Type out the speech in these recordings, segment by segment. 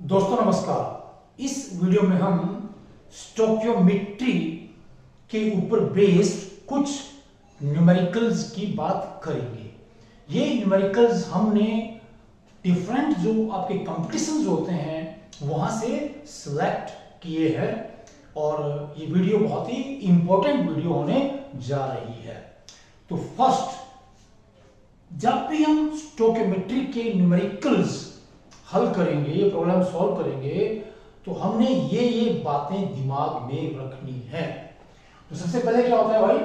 दोस्तों नमस्कार। इस वीडियो में हम स्टोकियोमेट्री के ऊपर बेस्ड कुछ न्यूमेरिकल्स की बात करेंगे। ये न्यूमेरिकल्स हमने डिफरेंट जो आपके कंपटीशंस होते हैं वहां से सिलेक्ट किए हैं और ये वीडियो बहुत ही इंपॉर्टेंट वीडियो होने जा रही है। तो फर्स्ट, जब भी हम स्टोकियोमेट्री के न्यूमेरिकल्स हल करेंगे, ये प्रॉब्लम सॉल्व करेंगे, तो हमने ये बातें दिमाग में रखनी है। तो सबसे पहले क्या होता है भाई,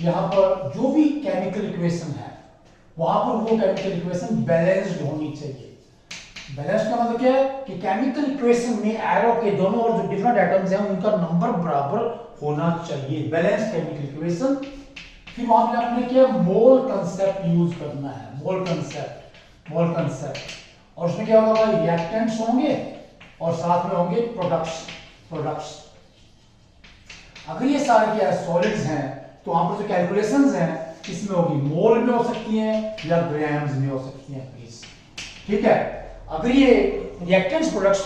यहां पर जो भी केमिकल इक्वेशन है वहां पर वो केमिकल इक्वेशन बैलेंस्ड होनी चाहिए। बैलेंस्ड का मतलब क्या है कि केमिकल इक्वेशन में एरो के दोनों और जो डिफरेंट एटम्स हैं उनका नंबर बराबर होना चाहिए। Balanced chemical equation. फिर वहां पे आपने क्या मोल कंसेप्ट यूज करना है। मोल कंसेप्ट और उसमें क्या होगा, रिएक्टेंट्स होंगे और साथ में होंगे प्रोडक्ट्स। अगर ये सारे क्या सॉलिड्स हैं तो वहां पर जो कैलकुलेशंस हैं इसमें होगी मोल में हो सकती हैं या ग्राम्स में हो सकती हैं प्लीज। ठीक है, अगर ये reactants products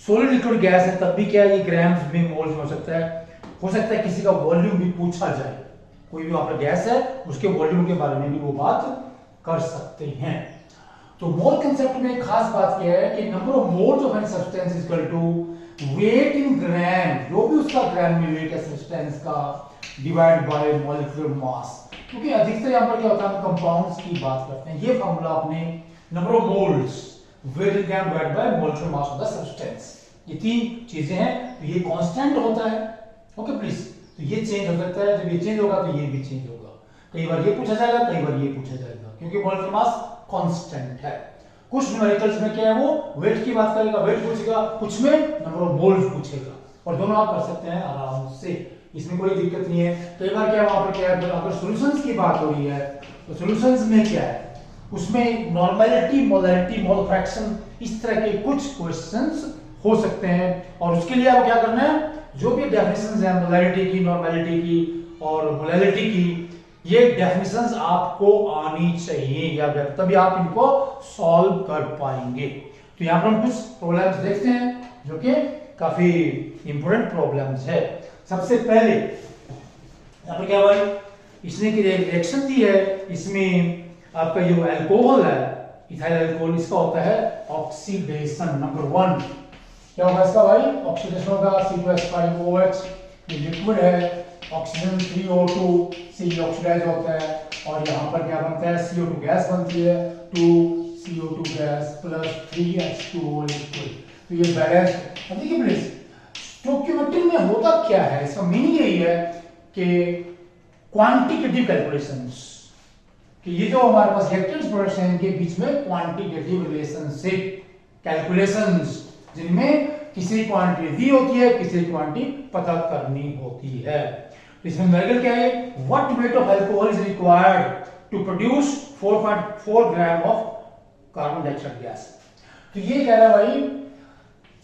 solid liquid gas है तब भी क्या ये ग्राम्स में मोल्स में हो सकता है किसी का वॉल्यूम भी पूछा जाए, कोई भी वहां पर गैस है उसके वॉल्यूम के बारे में भी वो बात कर सकते हैं। तो मोल कंसेप्ट में एक खास बात क्या है कि number of moles of an substance is equal to weight in gram, जो भी उसका ग्राम में वेट है सब्सटेंस का, डिवाइड बाय मॉलिक्यूलर मास। क्योंकि अधिकतर यहां पर क्या होता है, हम कंपाउंड्स की बात करते हैं। ये फार्मूला आपने number of moles wait in gram divide by molecular mass of the substance, ये तीन चीजें हैं। तो ये कांस्टेंट होता है। Okay please. तो ये चेंज हो सकता है, जब ये चेंज होगा तो ये भी चेंज होगा। कई बार ये पूछा जाएगा, कई बार ये पूछा जाएगा, क्योंकि मॉलिक्यूलर मास कांस्टेंट है। कुछ न्यूमेरिकल्स में क्या है वो वेट की बात करेगा, वेट पूछेगा, कुछ में नंबर ऑफ मोल्स पूछेगा, और दोनों आप कर सकते हैं आराम से, इसमें कोई दिक्कत नहीं है। कई बार क्या वहां पर क्या है, अगर सॉल्यूशंस की बात हो रही है तो सॉल्यूशंस में क्या है, उसमें नॉर्मेलिटी, मोलैरिटी, मोल फ्रैक्शन, इस तरह के कुछ क्वेश्चंस हो सकते हैं। और उसके लिए आपको क्या करना है, जो भी डेफिनेशंस है मोलैरिटी की, नॉर्मेलिटी की और मोलैलिटी की, ये डेफिनेशंस आपको आनी चाहिए, या तभी आप इनको सॉल्व कर पाएंगे। तो यहां पर हम कुछ प्रॉब्लम्स देखते हैं जो कि काफी इंपॉर्टेंट प्रॉब्लम्स है। सबसे पहले यहां पर क्या हुआ, इसने की रिएक्शन दी है, इसमें आपका जो अल्कोहल है, इथाइल अल्कोहल, इसका होता है ऑक्सीडेशन। नंबर 1 क्या होगा इसका भाई, ऑक्सीडेशन होगा C2H5OH, ये लिक्विड है, ऑक्सीजन 3O2 से ये ऑक्सीडाइज होता है, और यहाँ पर क्या बनता है, CO2 गैस बनती है, 2CO2 gas plus 3H2O liquid. तो ये बैलेंस है। देखिए प्लीज, स्टोकियोमेट्री में होता क्या है, इसका मीनिंग यही है कि क्वांटिटेटिव कैलकुलेशंस, कि ये जो हमारे पास रिएक्टेंट्स प्रोडक्ट्स हैं इनके बीच में क्वांटिटेटिव रिलेशनशिप कैलकुलेशंस, जिनमें किसी क्वांटिटी दी होती है, किसी क्वांटिटी पता करनी होती है। इसमें न्यूमेरिकल क्या है, what weight of alcohol is required to produce 4.4 gram of carbon dioxide gas. तो ये कह रहा है भाई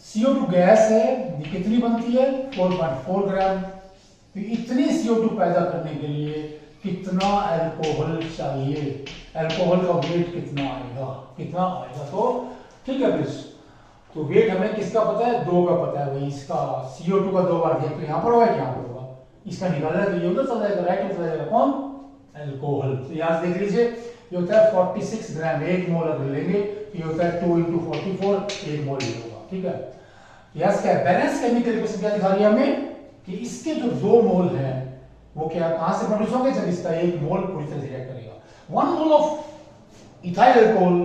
CO2 गैस है, ये कितनी बनती है, 4.4 ग्राम। तो इतनी CO2 पैदा करने के लिए कितना अल्कोहल चाहिए, अल्कोहल का वेट कितना आएगा। तो ठीक है प्लीज, तो वेट हमें किसका पता है, 2 का पता है भाई, इसका CO2 का 2 बार दिया तो यहां पर होगा, यहां पर होगा, इसका निकालना है तो ये उधर चला जाएगा, राइट में चला जाएगा, कौन, अल्कोहल। तो यहां से देख लीजिए, ये होता है 46 ग्राम, 1 मोल अगर लेंगे ये होता है 2 × 44, 1 मोल ये होगा। ठीक है, यस क्या बैलेंस केमिकल इक्वेशन क्या दिखा रही है हमें, कि इसके जो 2 मोल हैं वो क्या कहां से प्रोड्यूस होंगे, जब इसका 1 मोल पूरी तरह से रिएक्ट करेगा। 1 mole of ethyl alcohol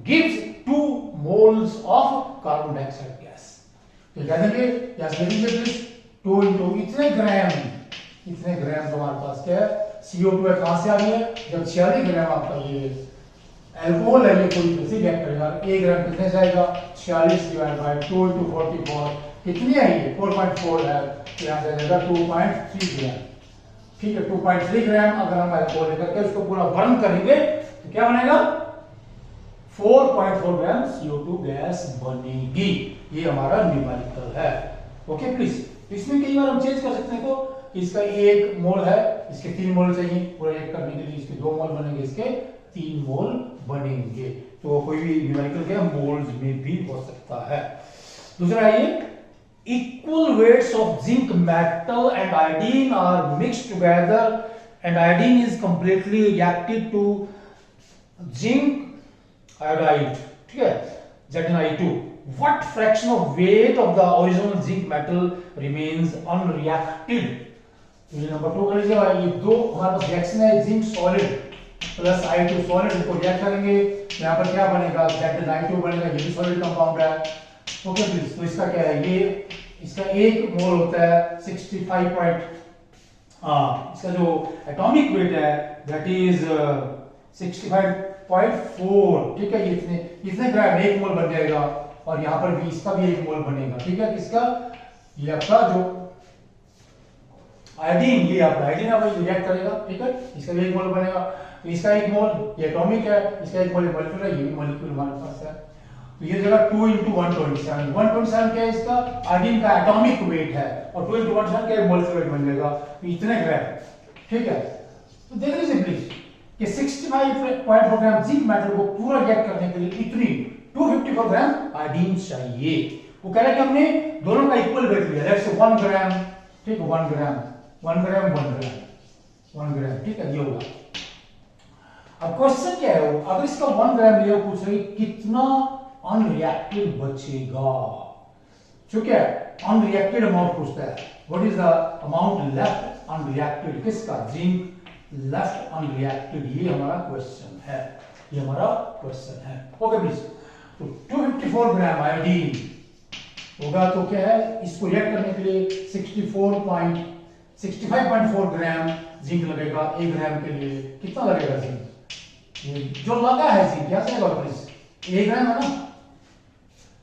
gives 2 moles of carbon dioxide gas. तो क्या देंगे, यस लिखेंगे 2 × इतने ग्राम तो हमारे पास क्या है, CO2 है, कहां से आ रही है, जब 46 ग्राम आपका ये अल्कोहल है, ये पूरी तरह से रिएक्ट करेगा, 1 ग्राम कितने जाएगा, 46 डिवाइड बाय 2 × 44, कितनी है ये 4.4 है, तो यहां से जाएगा 2.3 ग्राम। ठीक है, 2.3 ग्राम अगर हम अल्कोहल लेकर के उसको पूरा बर्न करेंगे तो क्या बनेगा, 4.4 ग्राम CO2 गैस बनेगी। ये हमारा न्यूमेरिकल है। ओके प्लीज, इसमें कई बार हम चेंज कर सकते हैं, तो इसका 1 मोल है, इसके 3 मोल चाहिए पूरा एक करने के लिए, इसके 2 मोल बनेंगे, इसके 3 मोल बनेंगे। तो कोई भी न्यूमेरिकल क्या मोल्स में भी हो सकता है। दूसरा है ये equal weights of zinc metal and iodine are mixed together and iodine is completely reactive to zinc iodide, ठीक है, ZnI2. What fraction of weight of the original zinc metal remains unreacted? ये नंबर 2 कर लीजिए भाई। ये दो हमारे पास reaction है, zinc solid plus I2 solid, इसको रिएक्ट करेंगे, यहाँ पर क्या बनेगा, ZnI2 बनेगा, ये भी सॉलिड कंपाउंड है। ओके प्लीज, तो इसका क्या है, ये इसका एक मोल होता है 65 पॉइंट, इसका जो एटॉमिक वेट है दैट इज 65.4, ठीक है। ये इतने ग्राम एक मोल बन जाएगा, और यहाँ पर भी इसका भी एक मोल बनेगा, ठीक है। किसका, ये आपका जो आयोडीन, ये आपका आयोडीन है, रिएक्ट करेगा, ठीक है, इसका भी एक मोल बनेगा। तो इसका एक मोल, ये एटॉमिक है, इसका एक मोल मॉलिक्यूल है, ये भी मॉलिक्यूल हमारे पास है। तो ये जगह 2 × 127, 127 क्या है, इसका आयोडीन का एटॉमिक वेट है, और 2 × 127 क्या है, मोलिक्यूलर वेट बन जाएगा, तो इतने ग्राम, ठीक है। तो देख लीजिए प्लीज कि 65.4 ग्राम जिंक मेटल को पूरा रिएक्ट करने के लिए इतनी 254 ग्राम आयोडीन चाहिए। वो कह रहा है कि हमने दोनों का इक्वल वेट लिया, लेट्स से 1 ग्राम, ठीक है, 1 ग्राम 1 ग्राम 1 ग्राम 1 ग्राम, ठीक है, ये होगा। अब क्वेश्चन क्या है, वो अगर इसका 1 ग्राम लिया, पूछ रही कितना अनरिएक्टेड बचेगा, ठीक है, अनरिएक्टेड अमाउंट पूछता है, what is the amount left unreacted, किसका, जिंक लेफ्ट अनरिएक्टेड, ये हमारा क्वेश्चन है, ये हमारा क्वेश्चन है। ओके प्लीज, तो 254 ग्राम आयोडीन होगा, तो क्या है, इसको रिएक्ट करने के लिए 65.4 ग्राम जिंक लगेगा, 1 ग्राम के लिए कितना लगेगा जिंक, ये जो लगा है जिंक, क्या लगेगा प्लीज, 1 ग्राम है ना,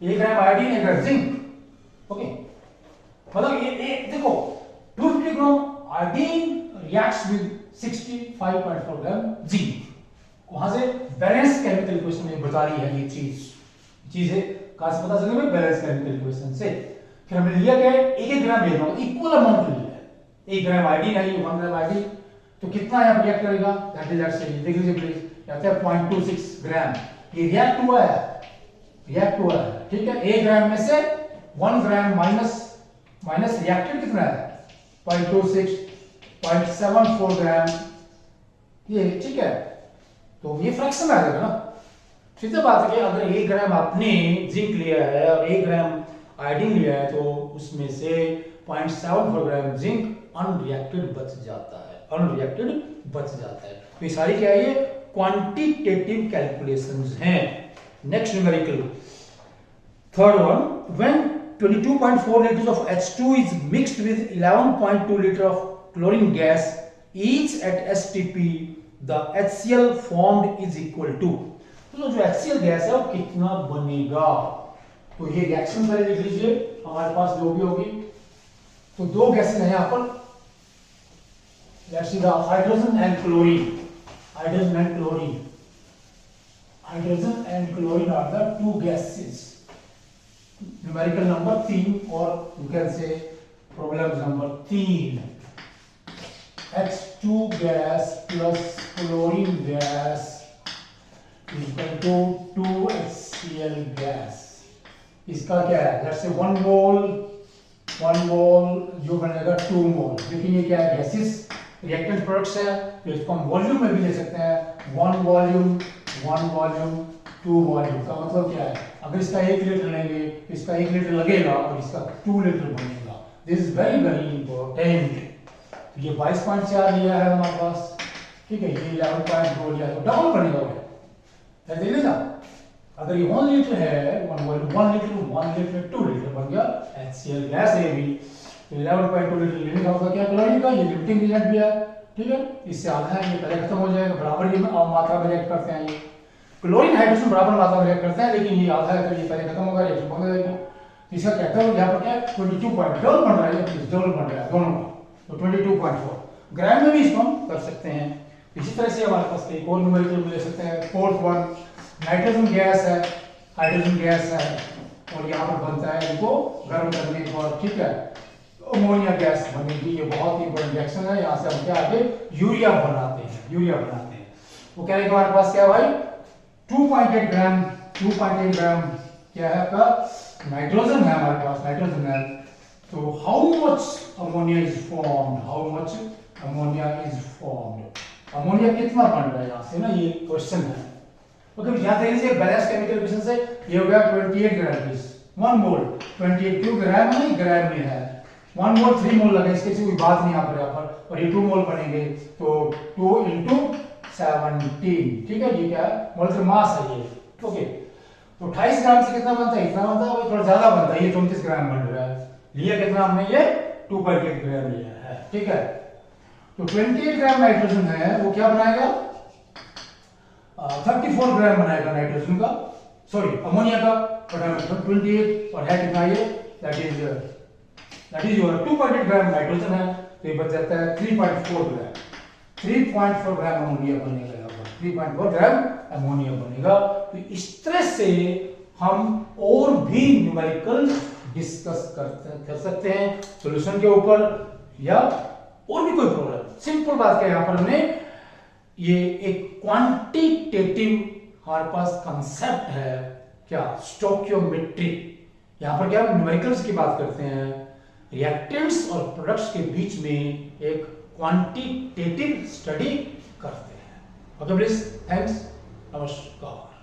1 gram iodine 1 gram zinc, okay, मतलब ये देखो 250 gram iodine reacts with 65.4 gram zinc, वहां से बैलेंस केमिकल इक्वेशन में बता रही है ये चीज है, कहां से पता चलेगा, बैलेंस केमिकल इक्वेशन से। फिर हमने लिया क्या है, 1 ग्राम ले रहा हूं, इक्वल अमाउंट लिया है, 1 ग्राम आयोडीन है, ये 1 ग्राम आयोडीन, तो कितना यहां रिएक्ट करेगा, दैट इज लेट्स से देख लीजिए प्लीज, कहते हैं 0.26 ग्राम, ये रिएक्ट हुआ है, ठीक है। 1 ग्राम में से 1 ग्राम माइनस रिएक्टेड कितना है, 0.26 0.74 ग्राम, ये ठीक है, तो ये फ्रैक्शन आ जाएगा ना। सीधी बात है कि अगर 1 ग्राम आपने जिंक लिया है और 1 ग्राम आयोडीन लिया है, तो उसमें से 0.74 ग्राम जिंक अनरिएक्टेड बच जाता है, तो ये सारी क्या है, ये क्वांटिटेटिव कैलकुलेशंस हैं। Next numerical, third one, when 22.4 liters of H2 is mixed with 11.2 liters of chlorine gas each at STP, the HCl formed is equal to, तो जो HCl गैस है वो कितना बनेगा, तो ये रिएक्शन पहले लिख लीजिए, हमारे पास जो भी होगी, तो दो गैसेस हैं यहाँ पर, let's see the hydrogen and chlorine are the 2 gases, numerical number 3, और you can say problem number 3, H2 gas plus chlorine gas equal to 2HCl gas. इसका क्या है, लेट्स से 1 मोल जो बनेगा 2 मोल, लेकिन ये क्या है, गैसेस रिएक्टेंट प्रोडक्ट्स है, तो इसको हम वॉल्यूम में भी ले सकते हैं, 1 वॉल्यूम 2 वॉल्यूम, का मतलब क्या है, अगर इसका 1 लीटर लेंगे, इसका 1 लीटर लगेगा और इसका 2 लीटर बनेगा, this is very very important. ये 22.4 लिया है हमारे पास, ठीक है, ये 11.2 लिया, तो डबल बनेगा, देख लीजिए, अगर ये 1 लीटर है, 1 लीटर 2 लीटर बन गया HCl गैस है भी, तो 11.2 लीटर लेने का होगा क्या, क्लोरीन का, ये लिमिटिंग रिएक्ट भी है, ठीक है, इससे आधा है, ये पहले खत्म हो जाएगा, बराबर ये मात्रा में रिएक्ट करते हैं, ये क्लोरीन हाइड्रोजन बराबर मात्रा में रिएक्ट करते हैं, लेकिन ये आधा है, तो ये पहले खत्म होगा, रिएक्शन बंद हो जाएगी। इसका कहता है यहाँ पर क्या 22 पॉइंट डबल बन रहा है, दोनों का, तो 22.4 ग्राम में भी इसको हम कर सकते हैं। इसी तरह से हमारे पास एक और न्यूमेरिकल ले सकते हैं, फोर्थ वन, नाइट्रोजन गैस है, हाइड्रोजन गैस है, और यहाँ पर बनता है इनको गर्म करने के बाद, ठीक है, अमोनिया गैस बनेगी, ये बहुत ही इंपॉर्टेंट रिएक्शन है, यहाँ से हम क्या आगे यूरिया बनाते हैं। वो कह रहे हैं हमारे पास क्या है भाई, 2.8 ग्राम क्या है आपका नाइट्रोजन है हमारे पास, नाइट्रोजन है, तो how much ammonia is formed, how much ammonia is formed, ammonia कितना बन रहा है यहाँ से ना, ये क्वेश्चन है। मतलब यहाँ देखिए से बैलेंस केमिकल रिएक्शन से ये हो गया 28 ग्राम इज 1 मोल, 28 क्यों ग्राम नहीं, ग्राम में है, 1 मोल 3 मोल लगे, इसके कोई बात नहीं यहाँ पर, यहाँ पर, और ये 2 मोल बनेंगे, तो 2 into 17, ठीक है, ये क्या है, मोलर मास है ये, ओके। तो 28 ग्राम से कितना बनता है, इतना बनता है, थोड़ा ज्यादा बनता है, ये 34 ग्राम बन रहा है, लिया कितना हमने, ये 2.8 ग्राम लिया है, ठीक है। तो 28 ग्राम नाइट्रोजन है, वो क्या बनाएगा, 34 ग्राम बनाएगा नाइट्रोजन का, सॉरी अमोनिया का, 28 और है कितना ये, that is your 2.8 gram nitrogen है, तो ये बच जाता है 3.4 ग्राम, 3.4 ग्राम अमोनिया बनेगा यहाँ पर, 3.4 ग्राम अमोनिया बनेगा। तो इस तरह से हम और भी न्यूमेरिकल डिस्कस कर सकते हैं सॉल्यूशन के ऊपर, या और भी कोई प्रॉब्लम, सिंपल बात क्या है, यहाँ पर हमने ये एक क्वांटिटेटिव हमारे पास कंसेप्ट है, क्या, स्टोकियोमेट्री, यहाँ पर क्या हम न्यूमेरिकल्स की बात करते हैं, रिएक्टेंट्स और प्रोडक्ट्स के बीच में एक क्वांटिटेटिव स्टडी करते हैं। ओके प्लीज, थैंक्स, नमस्कार।